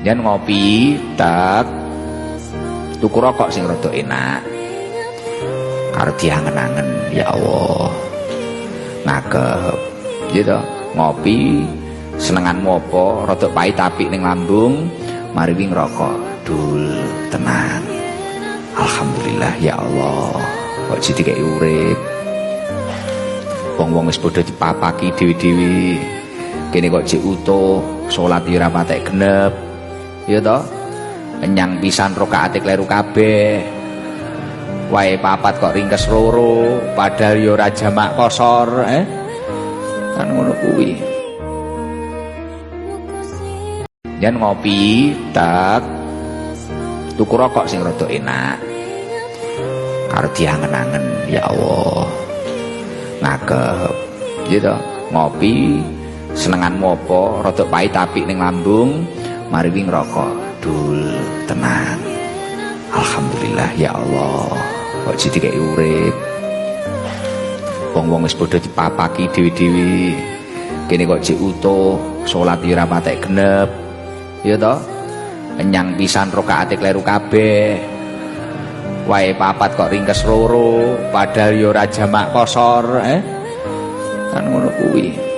Yen ngopi tak tuku rokok sing rada enak karo diangen-angen ya Allah ngagep gitu ngopi senenganmu apa rada pahit apik ning lambung mari wing rokok dul tenang alhamdulillah ya Allah kok jadi kayak urip wong-wong wis padha dipapaki dewi-dewi kene kok jek utuh salat ora patek genep ya toh kenyang pisan rakaate kleru kabeh wae papat kok ringkes loro padahal ya ora jamak kosor kan ngono kuwi yen ngopi tak tuku rokok sing rada enak karo diangen-angen ya Allah ngagep gitu ngopi senenganmu apa rada pahit apik ning lambung mari wing rokok dul tenang alhamdulillah ya Allah kok jadi kayak urip wong-wong wis padha dipapaki dewi-dewi kene kok jek utuh salat ora patek genep ya toh kenyang pisan rakaate kleru kabeh wae papat kok ringkes loro padahal ya ora jamak kosor kan ngono kuwi